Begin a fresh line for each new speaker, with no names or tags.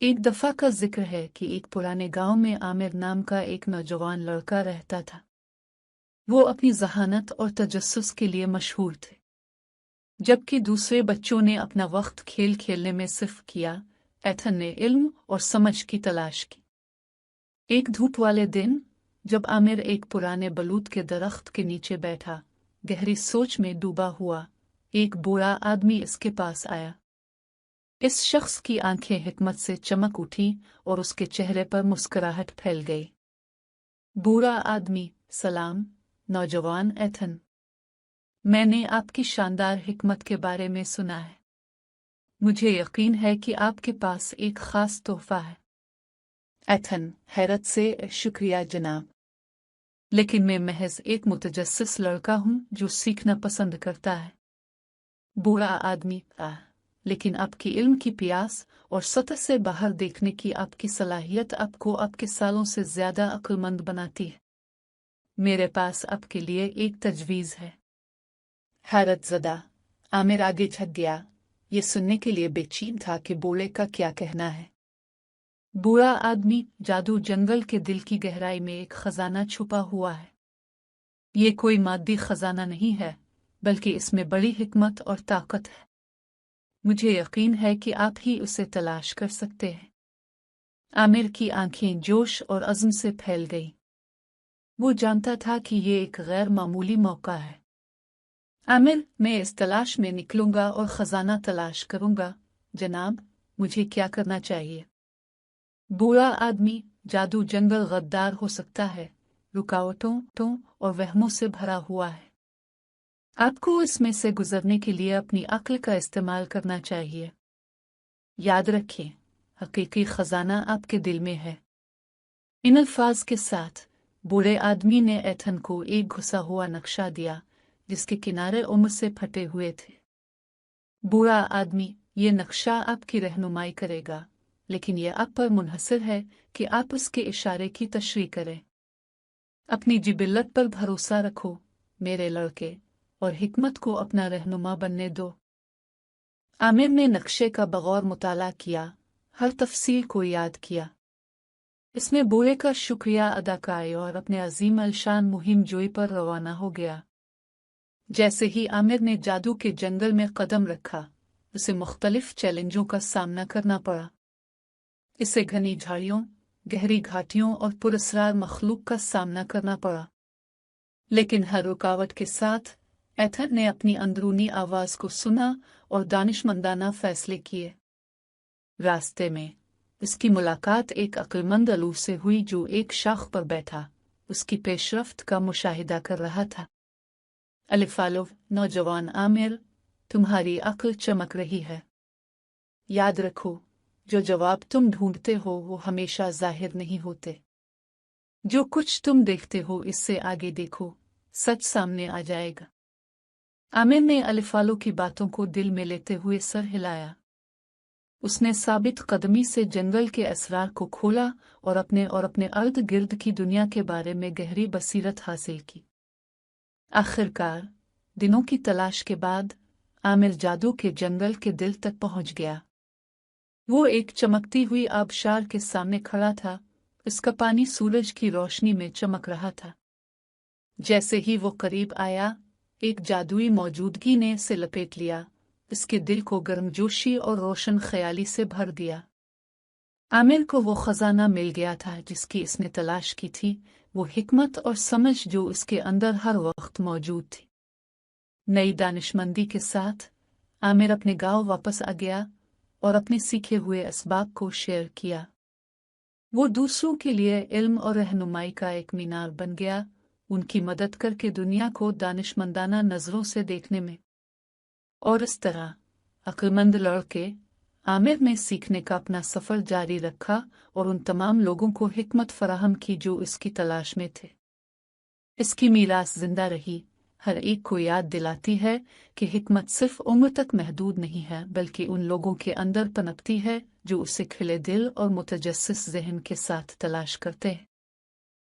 एक दफा का जिक्र है कि एक पुराने गांव में आमिर नाम का एक नौजवान लड़का रहता था। वो अपनी जहानत और तजस्सुस के लिए मशहूर थे, जबकि दूसरे बच्चों ने अपना वक्त खेल खेलने में सिर्फ किया। एथन ने इल्म और समझ की तलाश की। एक धूप वाले दिन, जब आमिर एक पुराने बलूत के दरख्त के नीचे बैठा, गहरी सोच में डूबा हुआ, एक बूढ़ा आदमी इसके पास आया। इस शख्स की आंखें हिकमत से चमक उठी और उसके चेहरे पर मुस्कुराहट फैल गई। बूढ़ा आदमी: सलाम, नौजवान एथन। मैंने आपकी शानदार हिकमत के बारे में सुना है। मुझे यकीन है कि आपके पास एक खास तोहफा है। एथन हैरत से: शुक्रिया जनाब, लेकिन मैं महज एक मुतजस्सिस लड़का हूँ जो सीखना पसंद करता है। बूढ़ा आदमी: लेकिन आपकी इल्म की प्यास और सतह से बाहर देखने की आपकी सलाहियत आपको आपके सालों से ज्यादा अक्लमंद बनाती है। मेरे पास आपके लिए एक तजवीज़ है। हैरत ज़दा आमिर आगे झक गया, ये सुनने के लिए बेचैन था कि बूढ़े का क्या कहना है। बूढ़ा आदमी: जादू जंगल के दिल की गहराई में एक खजाना छुपा हुआ है। ये कोई मादी खजाना नहीं है, बल्कि इसमें बड़ी हिकमत और ताकत है। मुझे यकीन है कि आप ही उसे तलाश कर सकते हैं। आमिर की आंखें जोश और अज़्म से फैल गईं। वो जानता था कि ये एक गैर मामूली मौका है। आमिर: मैं इस तलाश में निकलूंगा और खजाना तलाश करूंगा। जनाब, मुझे क्या करना चाहिए? बूढ़ा आदमी: जादू जंगल गद्दार हो सकता है, रुकावटों और वहमों से भरा हुआ है। आपको इसमें से गुजरने के लिए अपनी अक्ल का इस्तेमाल करना चाहिए। याद रखें, हकीकी खजाना आपके दिल में है। इन अल्फाज के साथ बूढ़े आदमी ने एथन को एक घुसा हुआ नक्शा दिया, जिसके किनारे उम्र से फटे हुए थे। बूढ़ा आदमी: ये नक्शा आपकी रहनुमाई करेगा, लेकिन यह आप पर मुनहसर है कि आप उसके इशारे की तशरीह करें। अपनी जिबिल्लत पर भरोसा रखो मेरे लड़के, और हिकमत को अपना रहनुमा बनने दो। आमिर ने नक्शे का बगौर मुताला किया, हर तफसील को याद किया। इसमें बूढ़े का शुक्रिया अदा किया और अपने अजीम अलशान मुहिम जोई पर रवाना हो गया। जैसे ही आमिर ने जादू के जंगल में कदम रखा, उसे मुख्तलिफ चैलेंजों का सामना करना पड़ा। इसे घनी झाड़ियों, गहरी घाटियों और पुरस्रार मखलूक का सामना करना पड़ा। लेकिन हर रुकावट के साथ एथन ने अपनी अंदरूनी आवाज को सुना और दानिशमंदाना फैसले किए। रास्ते में उसकी मुलाकात एक अक्लमंद अलूफ से हुई जो एक शाख पर बैठा उसकी पेशरफ्त का मुशाहिदा कर रहा था। अलिफालुफ: नौजवान आमिर, तुम्हारी अक्ल चमक रही है। याद रखो, जो जवाब तुम ढूंढते हो वो हमेशा जाहिर नहीं होते। जो कुछ तुम देखते हो इससे आगे देखो, सच सामने आ जाएगा। आमिर ने अलिफालो की बातों को दिल में लेते हुए सर हिलाया। उसने साबित कदमी से जंगल के असरार को खोला और अपने अर्द गिर्द की दुनिया के बारे में गहरी बसीरत हासिल की। आखिरकार दिनों की तलाश के बाद आमिर जादू के जंगल के दिल तक पहुंच गया। वो एक चमकती हुई आबशार के सामने खड़ा था। इसका पानी सूरज की रोशनी में चमक रहा था। जैसे ही वो करीब आया, एक जादुई मौजूदगी ने इसे लपेट लिया, इसके दिल को गर्मजोशी और रोशन ख्याली से भर दिया। आमिर को वो खजाना मिल गया था जिसकी इसने तलाश की थी, वो हिकमत और समझ जो उसके अंदर हर वक्त मौजूद थी। नई दानिशमंदी के साथ आमिर अपने गांव वापस आ गया और अपने सीखे हुए असबाब को शेयर किया। वो दूसरों के लिए इल्म और रहनुमाई का एक मीनार बन गया, उनकी मदद करके दुनिया को दानिशमंदाना नजरों से देखने में। और इस तरह अक्लमंद लड़के आमिर ने सीखने का अपना सफर जारी रखा और उन तमाम लोगों को हिकमत फराहम की जो इसकी तलाश में थे। इसकी मीरास जिंदा रही, हर एक को याद दिलाती है कि हिकमत सिर्फ उम्र तक महदूद नहीं है, बल्कि उन लोगों के अंदर पनपती है जो उसे खिले दिल और मुतजस्सिस ज़हन के साथ तलाश करते हैं।